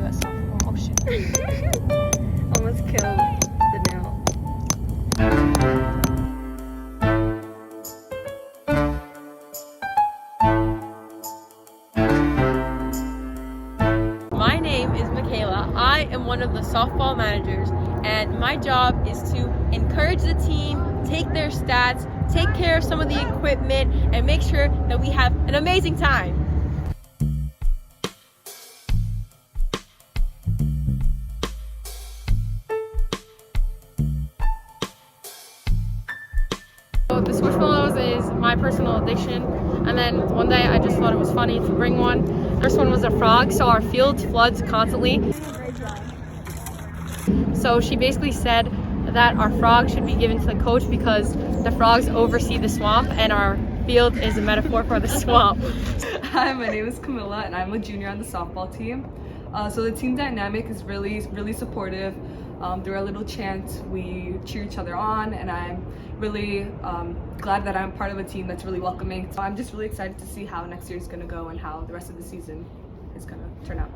U.S. softball. Oh shit. Almost killed the nail. My name is Michaela. I am one of the softball managers, and my job is to encourage the team, take their stats, take care of some of the equipment, and make sure that we have an amazing time. So the Squishmallows is my personal addiction, and then one day I just thought it was funny to bring one. First one was a frog, so our field floods constantly. So she basically said that our frog should be given to the coach because the frogs oversee the swamp and our field is a metaphor for the swamp. Hi, my name is Camilla and I'm a junior on the softball team. So the team dynamic is really supportive. Through our little chant, we cheer each other on, and I'm really glad that I'm part of a team that's really welcoming. So I'm just really excited to see how next year is going to go and how the rest of the season is going to turn out.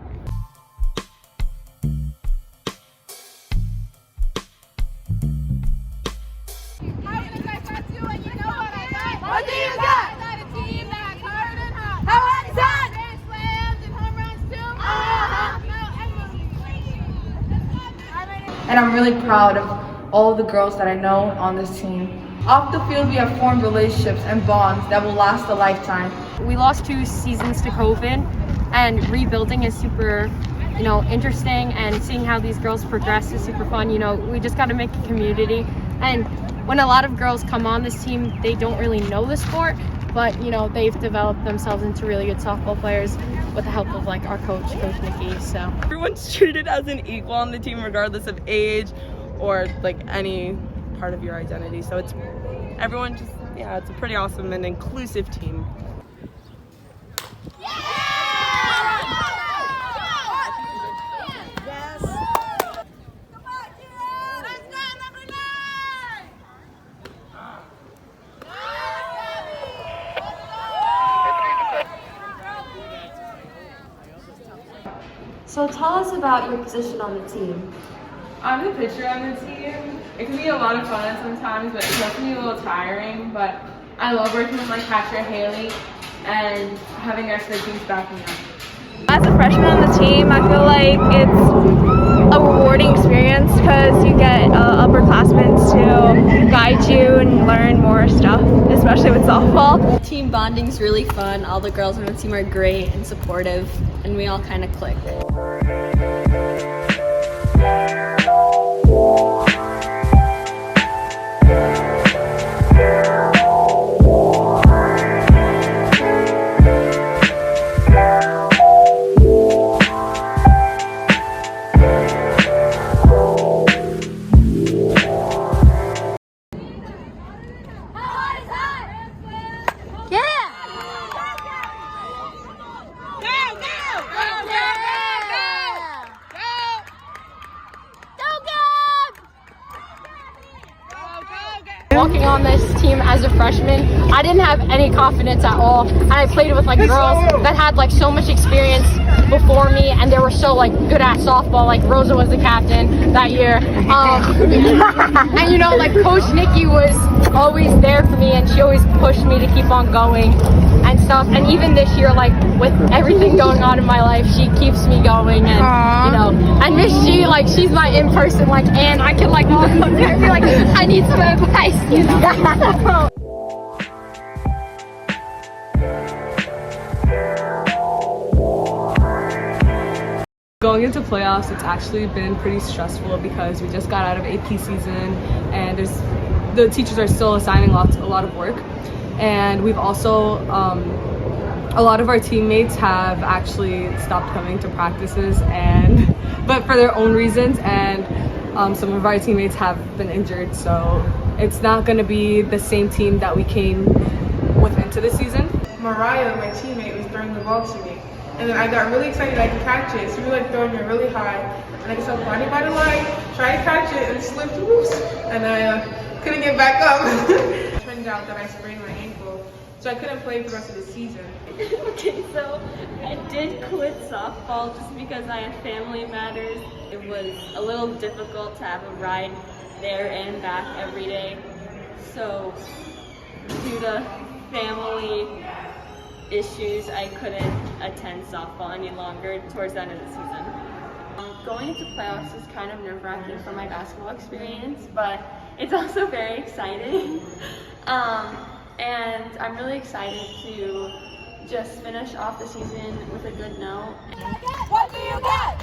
What do you got? I got a team that's hard and hot. How hard is that? Grand slams and home runs too. And I'm really proud of all the girls that I know on this team. Off the field, we have formed relationships and bonds that will last a lifetime. We lost 2 seasons to COVID, and rebuilding is super, interesting, and seeing how these girls progress is super fun. We just got to make a community, and when a lot of girls come on this team, they don't really know the sport, but they've developed themselves into really good softball players with the help of our coach Nikki. So Everyone's treated as an equal on the team regardless of age or any part of your identity. So it's a pretty awesome and inclusive team. So tell us about your position on the team. I'm the pitcher on the team. It can be a lot of fun sometimes, but it can also be a little tiring. But I love working with my catcher Haley and having our other teams backing up. As a freshman on the team, I feel like it's a rewarding experience because you get upperclassmen to guide you and learn more stuff, especially with softball. Team bonding's really fun. All the girls on the team are great and supportive, and we all kind of click. Walking on this team as a freshman, I didn't have any confidence at all, and I played with girls that had so much experience before me, and they were so good at softball. Rosa was the captain that year, and Coach Nikki was always there for me, and she always pushed me to keep on going and stuff. And even this year, with everything going on in my life, she keeps me going, and and Miss G, she's my in-person and I can walk up there and be I need some advice. Going into playoffs, it's actually been pretty stressful because we just got out of AP season, and the teachers are still assigning a lot of work, and we've also a lot of our teammates have actually stopped coming to practices, but for their own reasons, and some of our teammates have been injured, so it's not going to be the same team that we came with into the season. Mariah, my teammate, was throwing the ball to me, and then I got really excited I could catch it. So we were throwing it really high, and I just went blinded by the light, tried to catch it, and slipped loose, and I couldn't get back up. It turned out that I sprained my ankle, so I couldn't play for the rest of the season. Okay, so I did quit softball just because I had family matters. It was a little difficult to have a ride there and back every day. So due to family issues, I couldn't attend softball any longer towards the end of the season. Going into playoffs is kind of nerve-wracking for my basketball experience, but it's also very exciting. And I'm really excited to just finish off the season with a good note. What do you got?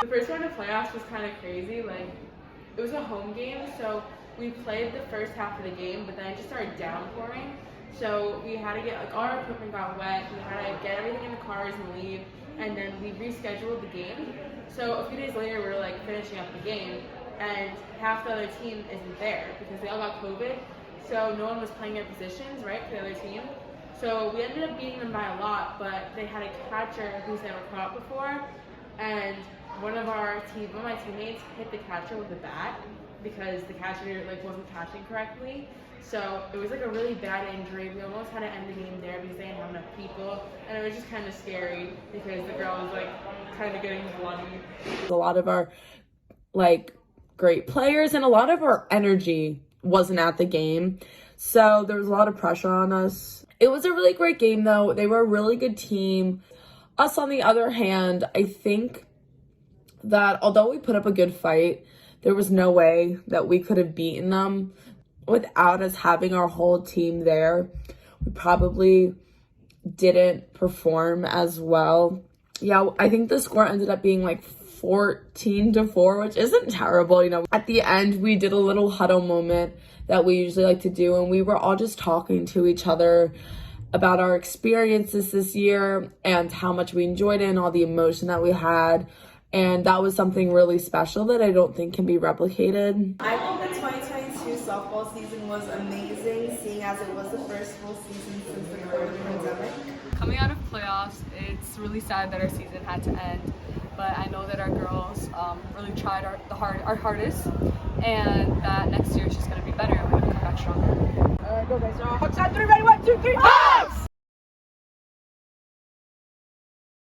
The first round of playoffs was kind of crazy. Like, it was a home game, so we played the first half of the game, but then it just started downpouring. So we had to get, like, all our equipment got wet. We had to get everything in the cars and leave, and then we rescheduled the game. So a few days later, we were like finishing up the game, and half the other team isn't there because they all got COVID. So no one was playing their positions, right, for the other team. So we ended up beating them by a lot, but they had a catcher who's never caught before, and one of my teammates hit the catcher with a bat because the catcher like wasn't catching correctly. So it was like a really bad injury. We almost had to end the game there because they didn't have enough people, and it was just kind of scary because the girl was like kind of getting bloody. A lot of our like great players and a lot of our energy wasn't at the game, so there was a lot of pressure on us. It was a really great game though. They were a really good team. Us on the other hand, I think that although we put up a good fight, there was no way that we could have beaten them without us having our whole team there. We probably didn't perform as well. Yeah, I think the score ended up being like 14-4, which isn't terrible, you know. At the end, we did a little huddle moment that we usually like to do, and we were all just talking to each other about our experiences this year and how much we enjoyed it and all the emotion that we had. And that was something really special that I don't think can be replicated. I think the 2022 softball season was amazing, seeing as it was the first full season since the COVID pandemic. Coming out of playoffs, it's really sad that our season had to end, but I know that our girls really tried our hardest, and that next year is just going to be better and we're going to come back stronger. All right, go guys. Hooks on 3, ready, 1, 2, 3, Hooks!